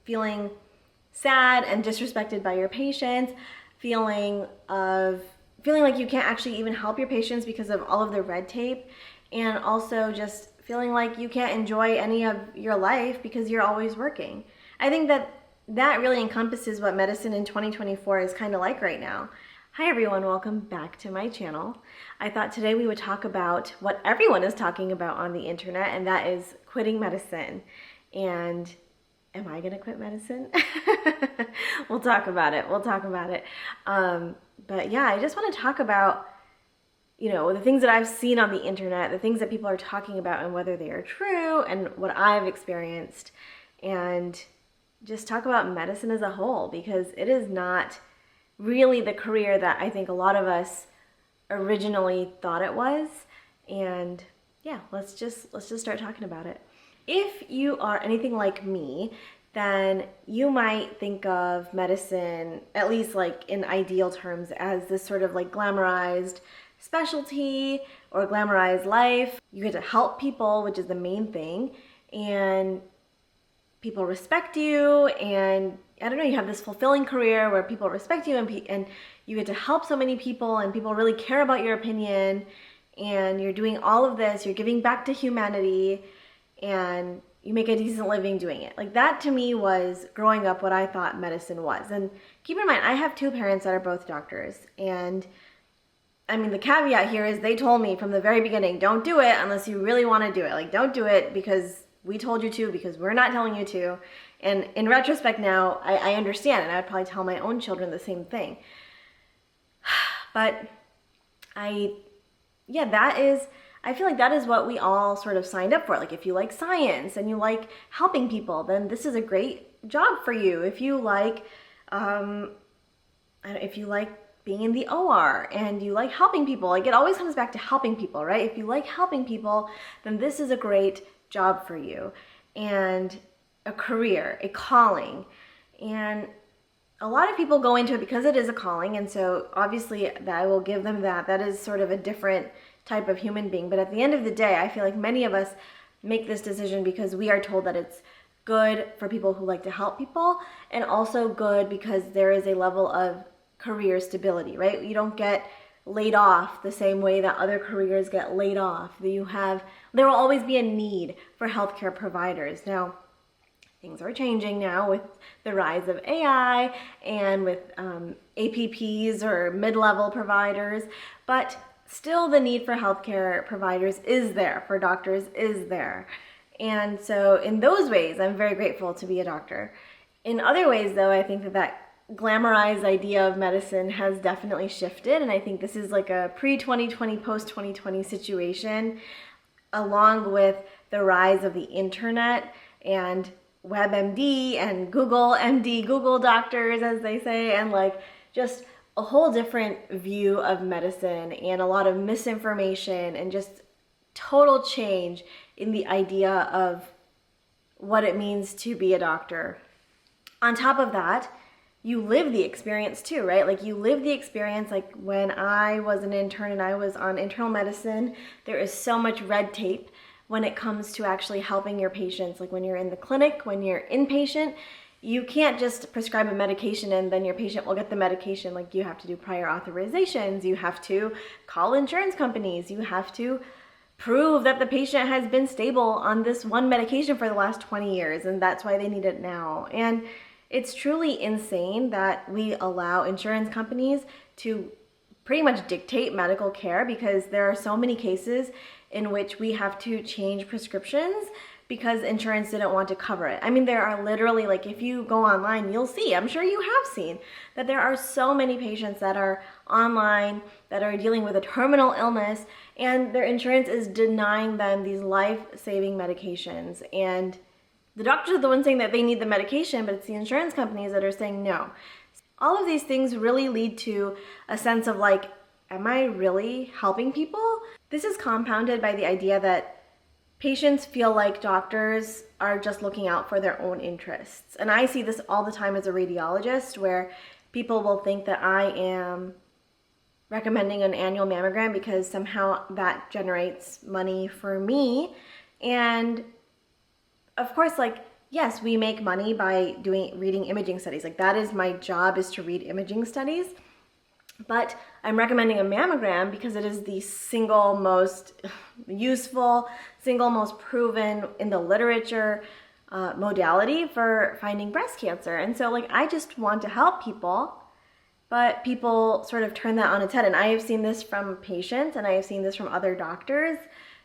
feeling sad and disrespected by your patients, feeling like you can't actually even help your patients because of all of the red tape, and also just feeling like you can't enjoy any of your life because you're always working. I think that really encompasses what medicine in 2024 is kind of like right now. Hi everyone, welcome back to my channel. I thought today we would talk about what everyone is talking about on the internet, and that is quitting medicine. And am I gonna quit medicine? We'll talk about it. But yeah, I just want to talk about, the things that I've seen on the internet, the things that people are talking about and whether they are true and what I've experienced, and just talk about medicine as a whole, because it is not really the career that I think a lot of us originally thought it was. And yeah, let's just start talking about it. If you are anything like me, then you might think of medicine, at least like in ideal terms, as this sort of like glamorized specialty or glamorized life. You get to help people, which is the main thing, and people respect you, and I don't know, you have this fulfilling career where people respect you, and you get to help so many people, and people really care about your opinion, and you're doing all of this, you're giving back to humanity, and you make a decent living doing it. Like, that to me was, growing up, what I thought medicine was. And keep in mind, I have two parents that are both doctors, and I mean, the caveat here is they told me from the very beginning, don't do it unless you really want to do it. Like, don't do it because we told you to, because we're not telling you to. And in retrospect now, I understand, and I would probably tell my own children the same thing. But I feel like that is what we all sort of signed up for. Like, if you like science and you like helping people, then this is a great job for you. If you like, being in the OR and you like helping people, like, it always comes back to helping people, right? If you like helping people, then this is a great job for you, and a career, a calling. And a lot of people go into it because it is a calling, and so obviously that I will give them that. That is sort of a different type of human being. But at the end of the day, I feel like many of us make this decision because we are told that it's good for people who like to help people, and also good because there is a level of career stability, right? You don't get laid off the same way that other careers get laid off. There will always be a need for healthcare providers. Now, things are changing now with the rise of AI and with APPs or mid-level providers, but still the need for healthcare providers is there, for doctors is there. And so in those ways, I'm very grateful to be a doctor. In other ways, though, I think that glamorized idea of medicine has definitely shifted, and I think this is like a pre-2020, post-2020 situation, along with the rise of the internet and WebMD and Google MD, Google doctors, as they say, and like just a whole different view of medicine, and a lot of misinformation, and just total change in the idea of what it means to be a doctor. On top of that, you live the experience too, right? Like, you live the experience. Like, when I was an intern and I was on internal medicine, there is so much red tape when it comes to actually helping your patients. Like, when you're in the clinic, when you're inpatient, you can't just prescribe a medication and then your patient will get the medication. Like, you have to do prior authorizations, you have to call insurance companies, you have to prove that the patient has been stable on this one medication for the last 20 years, and that's why they need it now. And it's truly insane that we allow insurance companies to pretty much dictate medical care, because there are so many cases in which we have to change prescriptions because insurance didn't want to cover it. I mean, there are literally, like, if you go online, you'll see, I'm sure you have seen, that there are so many patients that are online that are dealing with a terminal illness, and their insurance is denying them these life-saving medications. And the doctors are the ones saying that they need the medication, but it's the insurance companies that are saying no. All of these things really lead to a sense of like, am I really helping people? This is compounded by the idea that patients feel like doctors are just looking out for their own interests. And I see this all the time as a radiologist, where people will think that I am recommending an annual mammogram because somehow that generates money for me. And of course, like, yes, we make money by reading imaging studies. Like that is my job, is to read imaging studies. But I'm recommending a mammogram because it is the single most useful, single most proven in the literature modality for finding breast cancer. And so like I just want to help people, but people sort of turn that on its head. And I have seen this from patients and I have seen this from other doctors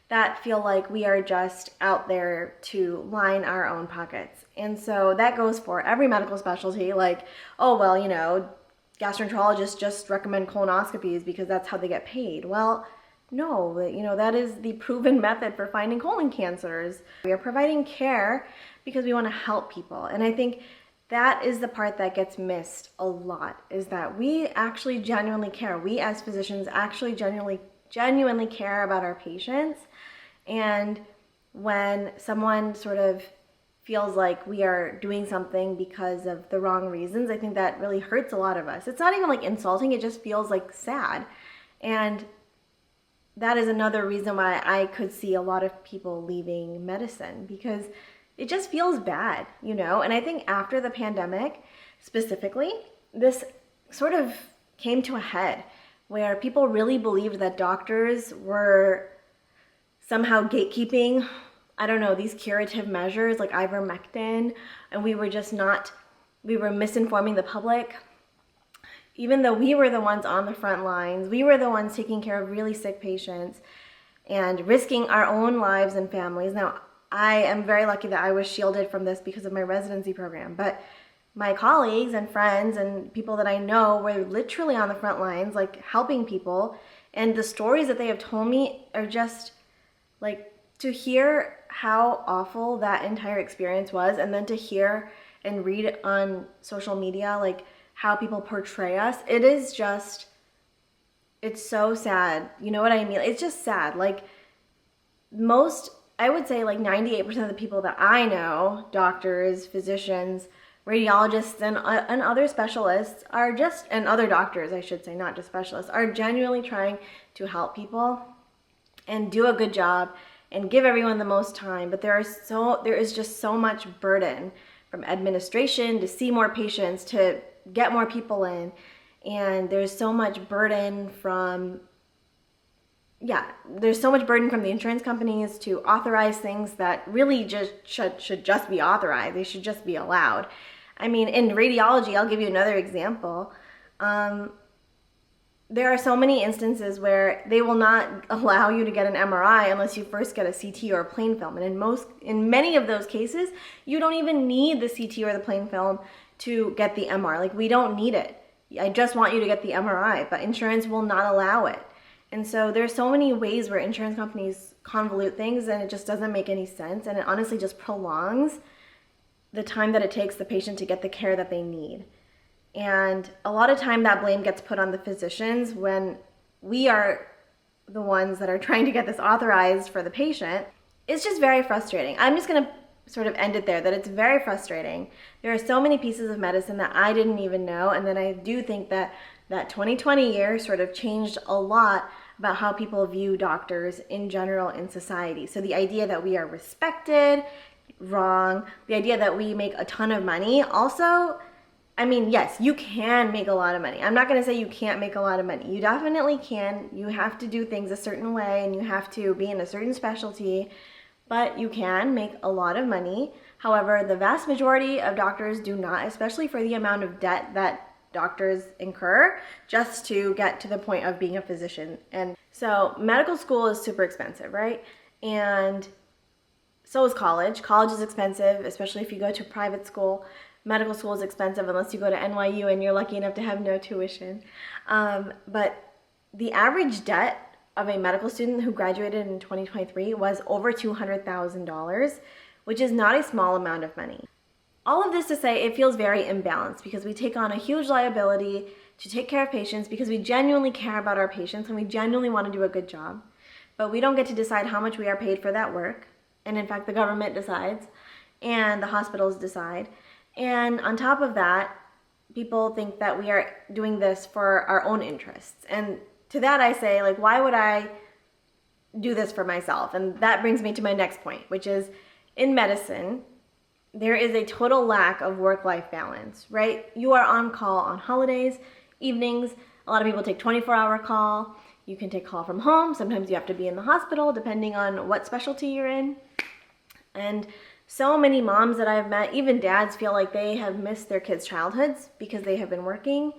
that feel like we are just out there to line our own pockets. And so that goes for every medical specialty, like, oh, well, you know, gastroenterologists just recommend colonoscopies because that's how they get paid. Well, no, you know, that is the proven method for finding colon cancers. We are providing care because we want to help people. And I think that is the part that gets missed a lot, is that we actually genuinely care. We as physicians actually genuinely care about our patients. And when someone sort of feels like we are doing something because of the wrong reasons, I think that really hurts a lot of us. It's not even like insulting, it just feels like sad. And that is another reason why I could see a lot of people leaving medicine, because it just feels bad, you know? And I think after the pandemic, specifically, this sort of came to a head where people really believed that doctors were somehow gatekeeping, I don't know, these curative measures like ivermectin, and we were misinforming the public. Even though we were the ones on the front lines, we were the ones taking care of really sick patients and risking our own lives and families. Now, I am very lucky that I was shielded from this because of my residency program, but my colleagues and friends and people that I know were literally on the front lines, like helping people, and the stories that they have told me are just like, to hear how awful that entire experience was, and then to hear and read on social media like how people portray us, it's so sad. You know what I mean? It's just sad. Like I would say like 98% of the people that I know, doctors, physicians, radiologists, and other specialists and other doctors, I should say, not just specialists, are genuinely trying to help people and do a good job and give everyone the most time. But there is just so much burden from administration to see more patients, to get more people in. And there's so much burden from the insurance companies to authorize things that really just should just be authorized. They should just be allowed. I mean, in radiology, I'll give you another example. There are so many instances where they will not allow you to get an MRI unless you first get a CT or a plain film. And in many of those cases, you don't even need the CT or the plain film to get the MR. Like, we don't need it. I just want you to get the MRI, but insurance will not allow it. And so there's so many ways where insurance companies convolute things, and it just doesn't make any sense. And it honestly just prolongs the time that it takes the patient to get the care that they need. And a lot of time that blame gets put on the physicians when we are the ones that are trying to get this authorized for the patient. It's just very frustrating. I'm just going to sort of end it there, that it's very frustrating. There are so many pieces of medicine that I didn't even know, and then I do think that 2020 year sort of changed a lot about how people view doctors in general in society. So the idea that we are respected, wrong. The idea that we make a ton of money, also, I mean, yes, you can make a lot of money. I'm not going to say you can't make a lot of money. You definitely can. You have to do things a certain way, and you have to be in a certain specialty, but you can make a lot of money. However, the vast majority of doctors do not, especially for the amount of debt that doctors incur just to get to the point of being a physician. And so medical school is super expensive, right? And so is college. College is expensive, especially if you go to private school. Medical school is expensive unless you go to NYU and you're lucky enough to have no tuition. But the average debt of a medical student who graduated in 2023 was over $200,000, which is not a small amount of money. All of this to say, it feels very imbalanced because we take on a huge liability to take care of patients because we genuinely care about our patients and we genuinely want to do a good job. But we don't get to decide how much we are paid for that work. And in fact, the government decides and the hospitals decide. And on top of that, people think that we are doing this for our own interests. And to that I say, like, why would I do this for myself? And that brings me to my next point, which is in medicine, there is a total lack of work-life balance, right? You are on call on holidays, evenings. A lot of people take 24-hour call. You can take call from home. Sometimes you have to be in the hospital depending on what specialty you're in. And so many moms that I've met, even dads, feel like they have missed their kids' childhoods because they have been working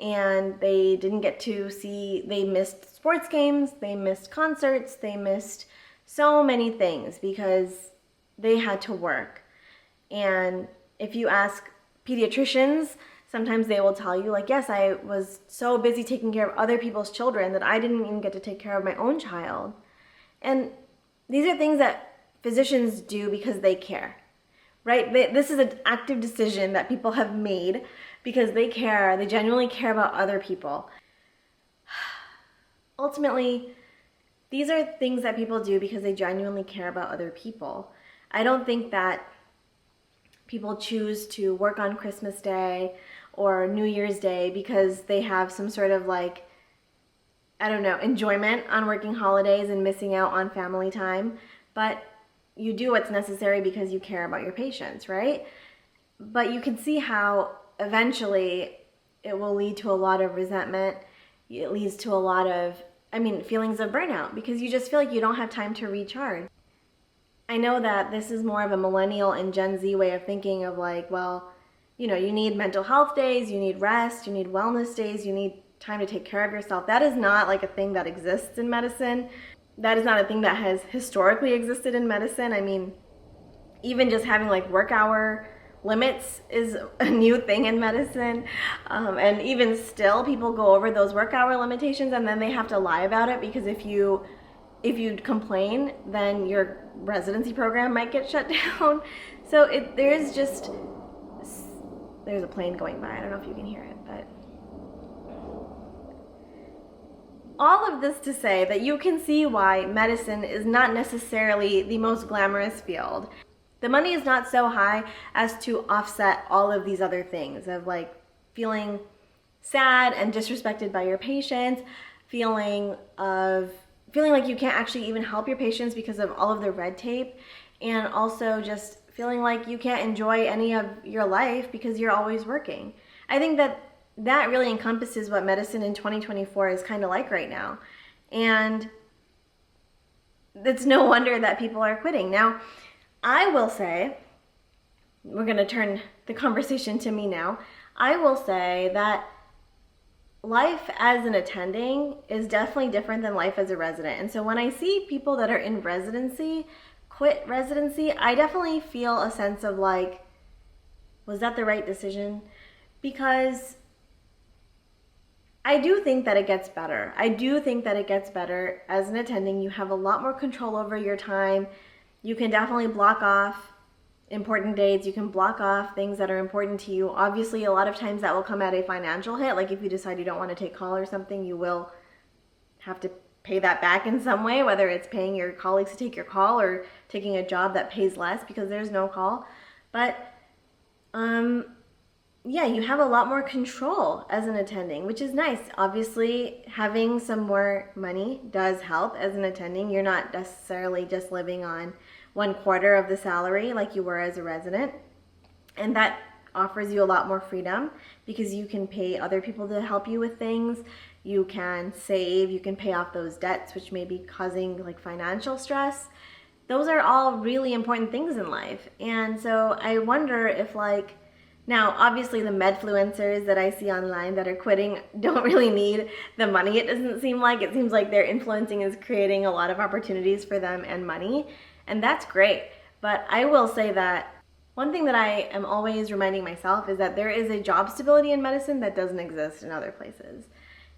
and they didn't get to see, they missed sports games, they missed concerts, they missed so many things because they had to work. And if you ask pediatricians, sometimes they will tell you, like, yes, I was so busy taking care of other people's children that I didn't even get to take care of my own child. And these are things that physicians do because they care, right? This is an active decision that people have made because they care. They genuinely care about other people. Ultimately, these are things that people do because they genuinely care about other people. I don't think that people choose to work on Christmas Day or New Year's Day because they have some sort of like, I don't know, enjoyment on working holidays and missing out on family time. But you do what's necessary because you care about your patients, right? But you can see how eventually it will lead to a lot of resentment. It leads to a lot of, feelings of burnout because you just feel like you don't have time to recharge. I know that this is more of a millennial and Gen Z way of thinking of like, well, you need mental health days, you need rest, you need wellness days, you need time to take care of yourself. That is not like a thing that exists in medicine. That is not a thing that has historically existed in medicine. Even just having like work hour limits is a new thing in medicine. And even still, people go over those work hour limitations and then they have to lie about it because if you complain, then your residency program might get shut down. So there's a plane going by. I don't know if you can hear it, but all of this to say that you can see why medicine is not necessarily the most glamorous field. The money is not so high as to offset all of these other things of like feeling sad and disrespected by your patients, feeling like you can't actually even help your patients because of all of the red tape, and also just feeling like you can't enjoy any of your life because you're always working. I think that really encompasses what medicine in 2024 is kind of like right now. And it's no wonder that people are quitting. Now, I will say, we're going to turn the conversation to me now. I will say that life as an attending is definitely different than life as a resident. And so when I see people that are in residency quit residency, I definitely feel a sense of like, was that the right decision? Because I do think that it gets better. I do think that it gets better as an attending. You have a lot more control over your time. You can definitely block off important dates. You can block off things that are important to you. Obviously, a lot of times that will come at a financial hit. Like if you decide you don't want to take call or something, you will have to pay that back in some way, whether it's paying your colleagues to take your call or taking a job that pays less because there's no call. But yeah, you have a lot more control as an attending, which is nice. Obviously, having some more money does help as an attending. You're not necessarily just living on 1/4 of the salary like you were as a resident. And that offers you a lot more freedom because you can pay other people to help you with things. You can save, you can pay off those debts, which may be causing like financial stress. Those are all really important things in life. And so I wonder if like, now, obviously the medfluencers that I see online that are quitting don't really need the money, it doesn't seem like. It seems like their influencing is creating a lot of opportunities for them and money, and that's great. But I will say that one thing that I am always reminding myself is that there is a job stability in medicine that doesn't exist in other places.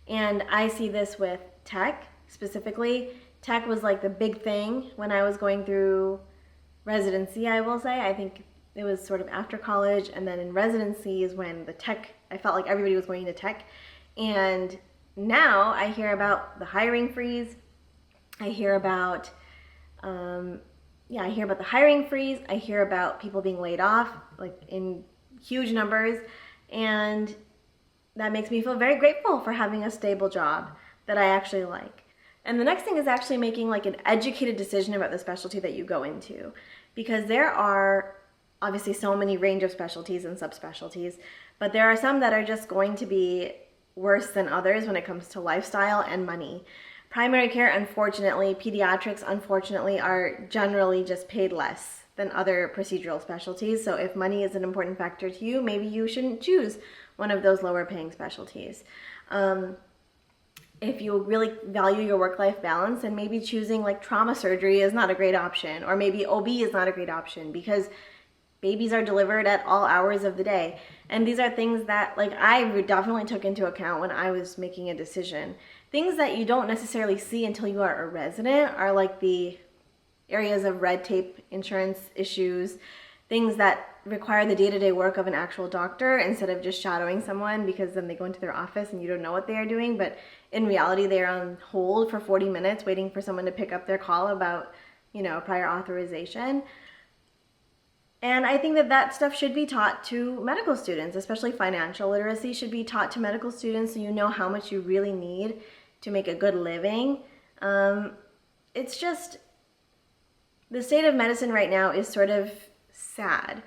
And I see this with tech specifically. Tech was like the big thing when I was going through residency, I will say. I think it was sort of after college, and then in residency is when the tech, I felt like everybody was going into tech. And now I hear about the hiring freeze. I hear about, I hear about the hiring freeze. I hear about people being laid off, like in huge numbers. And that makes me feel very grateful for having a stable job that I actually like. And the next thing is actually making like an educated decision about the specialty that you go into. Because there are obviously so many range of specialties and subspecialties, but there are some that are just going to be worse than others when it comes to lifestyle and money. Primary care, unfortunately, pediatrics, unfortunately, are generally just paid less than other procedural specialties. So if money is an important factor to you, maybe you shouldn't choose one of those lower paying specialties. If you really value your work-life balance, then maybe choosing like trauma surgery is not a great option, or maybe OB is not a great option, because babies are delivered at all hours of the day. And these are things that like I definitely took into account when I was making a decision. Things that you don't necessarily see until you are a resident are like the areas of red tape, insurance issues, things that require the day-to-day work of an actual doctor instead of just shadowing someone, because then they go into their office and you don't know what they are doing, but in reality they are on hold for 40 minutes waiting for someone to pick up their call about, prior authorization. And I think that that stuff should be taught to medical students, especially financial literacy should be taught to medical students so you know how much you really need to make a good living. It's just, the state of medicine right now is sort of sad.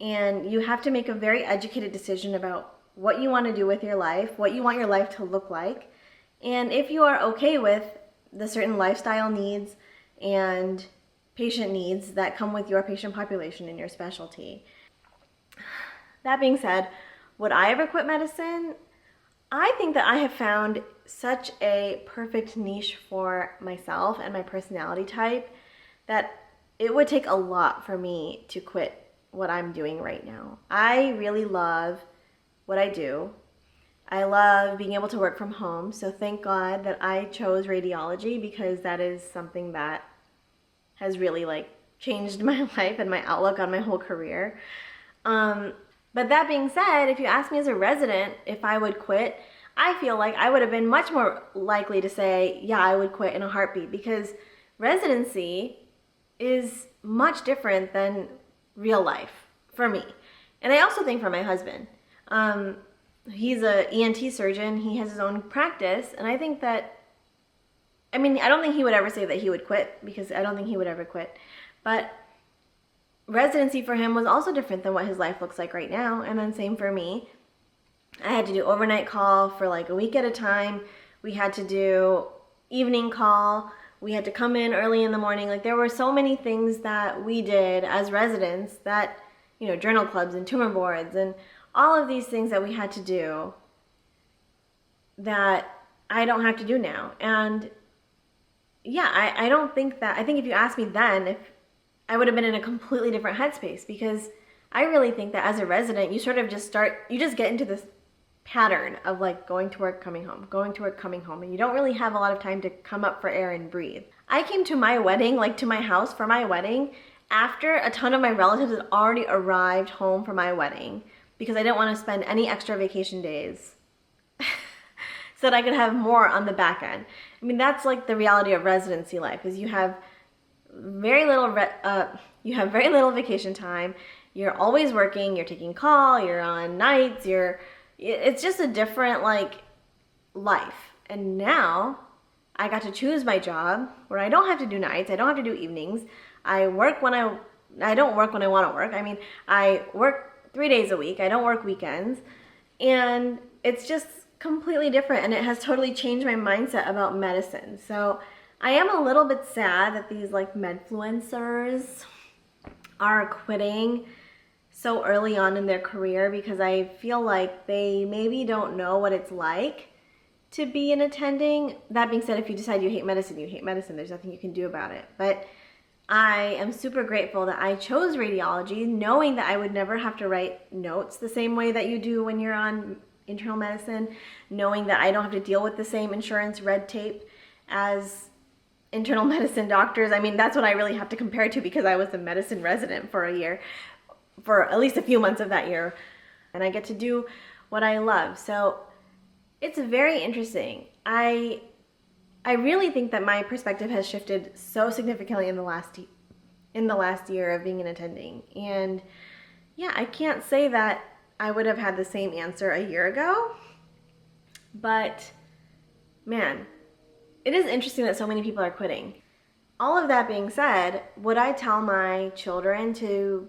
And you have to make a very educated decision about what you want to do with your life, what you want your life to look like, and if you are okay with the certain lifestyle needs and patient needs that come with your patient population and your specialty. That being said, would I ever quit medicine? I think that I have found such a perfect niche for myself and my personality type that it would take a lot for me to quit what I'm doing right now. I really love what I do. I love being able to work from home. So thank God that I chose radiology, because that is something that has really changed my life and my outlook on my whole career. But that being said, if you ask me as a resident if I would quit, I feel like I would have been much more likely to say, yeah, I would quit in a heartbeat, because residency is much different than real life for me. And I also think for my husband. He's a ENT surgeon. He has his own practice. And I think that, I don't think he would ever say that he would quit, because I don't think he would ever quit. But residency for him was also different than what his life looks like right now. And then same for me. I had to do overnight call for a week at a time. We had to do evening call. We had to come in early in the morning. There were so many things that we did as residents that, journal clubs and tumor boards and all of these things that we had to do that I don't have to do now. And yeah, I don't think that, I think if you asked me then, if I would have been in a completely different headspace, because I really think that as a resident, you sort of just get into this pattern of going to work, coming home, going to work, coming home, and you don't really have a lot of time to come up for air and breathe. I came to my wedding, to my house for my wedding, after a ton of my relatives had already arrived home for my wedding, because I didn't want to spend any extra vacation days so that I could have more on the back end. That's the reality of residency life, is you have very little vacation time. You're always working, you're taking call, you're on nights, it's just a different life. And now I got to choose my job where I don't have to do nights, I don't have to do evenings. I don't work when I want to work. I work 3 days a week. I don't work weekends. And it's just completely different, and it has totally changed my mindset about medicine. So I am a little bit sad that these medfluencers are quitting so early on in their career, because I feel like they maybe don't know what it's like to be an attending. That being said, if you decide you hate medicine, you hate medicine. There's nothing you can do about it. But I am super grateful that I chose radiology, knowing that I would never have to write notes the same way that you do when you're on internal medicine, knowing that I don't have to deal with the same insurance red tape as internal medicine doctors. That's what I really have to compare to, because I was a medicine resident for a year, for at least a few months of that year, and I get to do what I love. So it's very interesting. I really think that my perspective has shifted so significantly in the last year of being an attending. And yeah, I can't say that I would have had the same answer a year ago, but man, it is interesting that so many people are quitting. All of that being said, would I tell my children to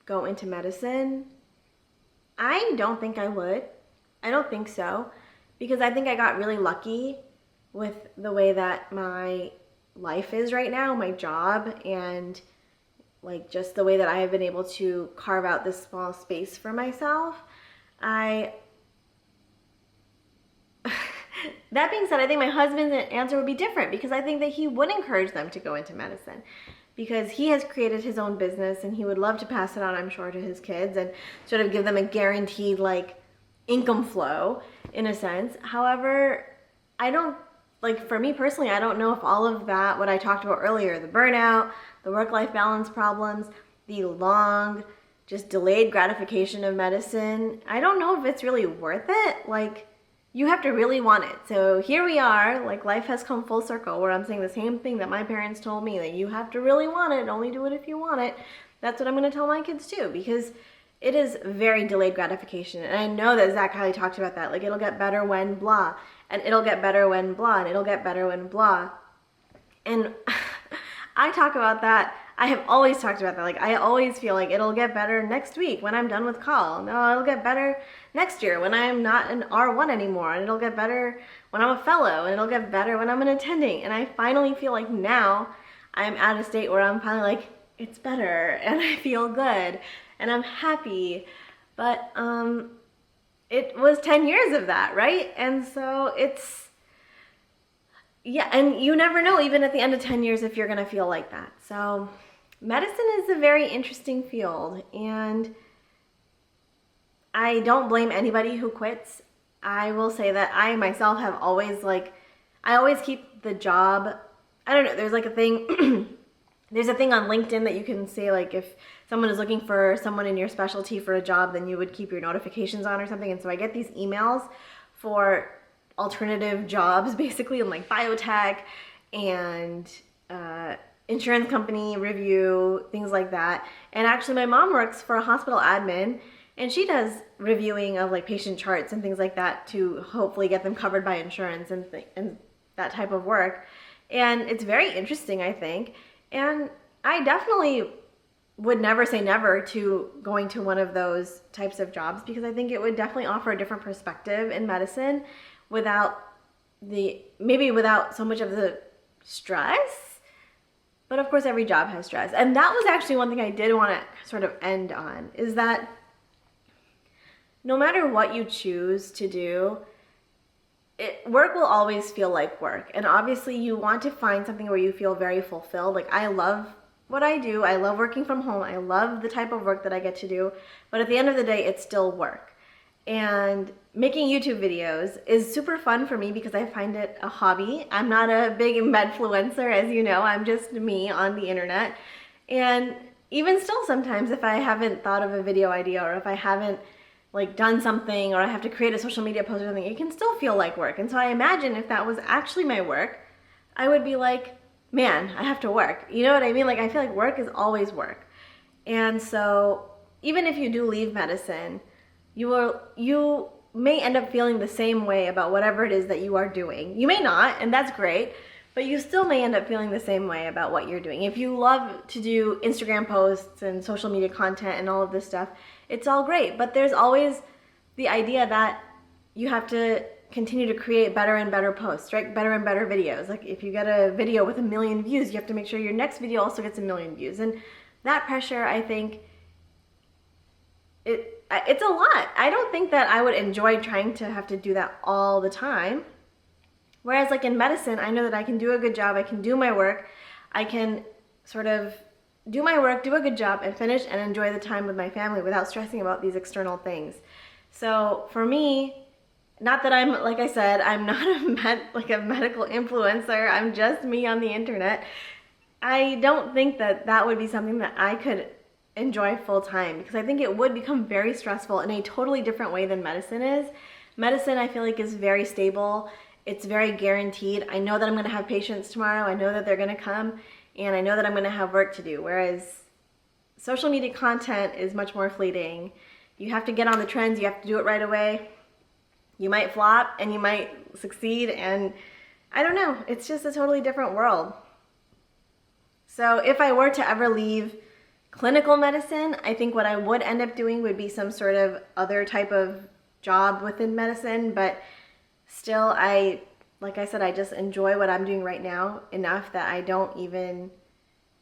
go into medicine, I don't think I would. I don't think so, because I think I got really lucky with the way that my life is right now, my job, and like just the way that I have been able to carve out this small space for myself. That being said, I think my husband's answer would be different, because I think that he would encourage them to go into medicine, because he has created his own business and he would love to pass it on, I'm sure, to his kids and sort of give them a guaranteed like income flow in a sense. However, I don't, like for me personally, I don't know if all of that, what I talked about earlier, the burnout, the work-life balance problems, the long, just delayed gratification of medicine, I don't know if it's really worth it. Like, you have to really want it. So here we are, like life has come full circle where I'm saying the same thing that my parents told me, that you have to really want it, only do it if you want it. That's what I'm gonna tell my kids too, because it is very delayed gratification. And I know that Zach Kiley talked about that, like it'll get better when blah, and it'll get better when blah, and it'll get better when blah. And I talk about that. I have always talked about that. Like I always feel like it'll get better next week when I'm done with call. No, it'll get better next year when I'm not an R1 anymore. And it'll get better when I'm a fellow. And it'll get better when I'm an attending. And I finally feel like now I'm at a state where I'm finally like, it's better. And I feel good. And I'm happy. But it was 10 years of that, right? And so it's, yeah, and you never know, even at the end of 10 years, if you're going to feel like that. So medicine is a very interesting field, and I don't blame anybody who quits. I will say that I myself have always I always keep the job. I don't know, there's like a thing, there's a thing on LinkedIn that you can say, like if someone is looking for someone in your specialty for a job, then you would keep your notifications on or something. And so I get these emails for alternative jobs, basically, in like biotech and insurance company review, things like that. And actually my mom works for a hospital admin, and she does reviewing of like patient charts and things like that to hopefully get them covered by insurance and that type of work. And it's very interesting, I think. And I definitely would never say never to going to one of those types of jobs, because I think it would definitely offer a different perspective in medicine without so much of the stress. But of course every job has stress. And that was actually one thing I did want to sort of end on, is that no matter what you choose to do, work will always feel like work. And obviously you want to find something where you feel very fulfilled. Like I love what I do. I love working from home. I love the type of work that I get to do. But at the end of the day, it's still work. And making YouTube videos is super fun for me because I find it a hobby. I'm not a big medfluencer, as you know. I'm just me on the internet. And even still, sometimes if I haven't thought of a video idea, or if I haven't like done something, or I have to create a social media post or something, it can still feel like work. And so I imagine if that was actually my work, I would be like, man, I have to work. You know what I mean? Like I feel like work is always work. And so even if you do leave medicine, you may end up feeling the same way about whatever it is that you are doing. You may not, and that's great, but you still may end up feeling the same way about what you're doing. If you love to do Instagram posts and social media content and all of this stuff, it's all great. But there's always the idea that you have to continue to create better and better posts, right? Better and better videos. Like if you get a video with 1 million views, you have to make sure your next video also gets 1 million views. And that pressure, I think, it's a lot. I don't think that I would enjoy trying to have to do that all the time. Whereas like in medicine, I know that I can do a good job, I can do my work, I can sort of do my work, do a good job, and finish and enjoy the time with my family without stressing about these external things. So for me, not that I'm, like I said, I'm not a medical influencer, I'm just me on the internet. I don't think that that would be something that I could enjoy full time, because I think it would become very stressful in a totally different way than medicine is. Medicine, I feel like, is very stable. It's very guaranteed. I know that I'm going to have patients tomorrow. I know that they're going to come, and I know that I'm going to have work to do. Whereas social media content is much more fleeting. You have to get on the trends. You have to do it right away. You might flop and you might succeed, and I don't know. It's just a totally different world. So if I were to ever leave clinical medicine. I think what I would end up doing would be some sort of other type of job within medicine, but still, like I said, I just enjoy what I'm doing right now enough that I don't even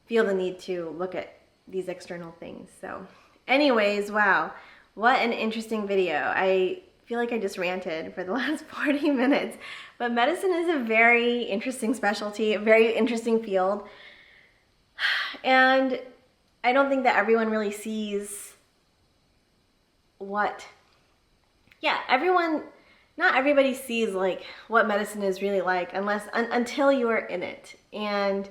feel the need to look at these external things. So anyways, wow, what an interesting video. I feel like I just ranted for the last 40 minutes, but medicine is a very interesting specialty, a very interesting field. And I don't think that everyone really sees not everybody sees like what medicine is really like until you are in it. And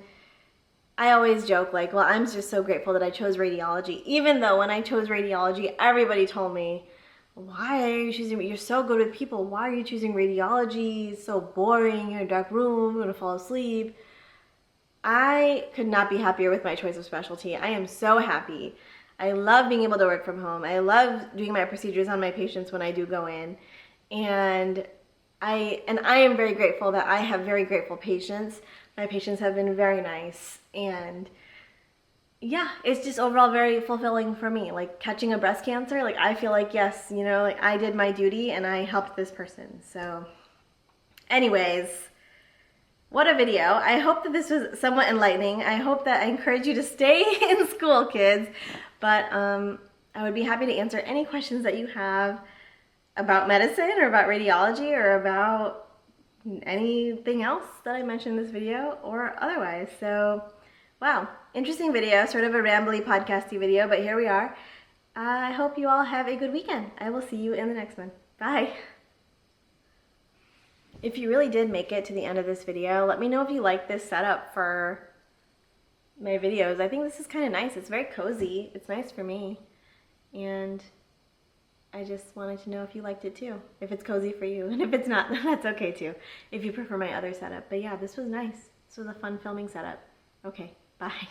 I always joke like, well, I'm just so grateful that I chose radiology, even though when I chose radiology, everybody told me, why are you choosing, you're so good with people, why are you choosing radiology? It's so boring, you're in a dark room, you're gonna fall asleep. I could not be happier with my choice of specialty. I am so happy. I love being able to work from home. I love doing my procedures on my patients when I do go in. And I am very grateful that I have very grateful patients. My patients have been very nice. And yeah, it's just overall very fulfilling for me. Like catching a breast cancer, like I feel like, yes, you know, like I did my duty and I helped this person. So anyways, what a video. I hope that this was somewhat enlightening. I hope that I encourage you to stay in school, kids. But I would be happy to answer any questions that you have about medicine or about radiology or about anything else that I mentioned in this video or otherwise. So, wow, interesting video, sort of a rambly podcasty video, but here we are. I hope you all have a good weekend. I will see you in the next one. Bye. If you really did make it to the end of this video, let me know if you like this setup for my videos. I think this is kind of nice. It's very cozy. It's nice for me. And I just wanted to know if you liked it too. If it's cozy for you. And if it's not, then that's okay too. If you prefer my other setup. But yeah, this was nice. This was a fun filming setup. Okay, bye.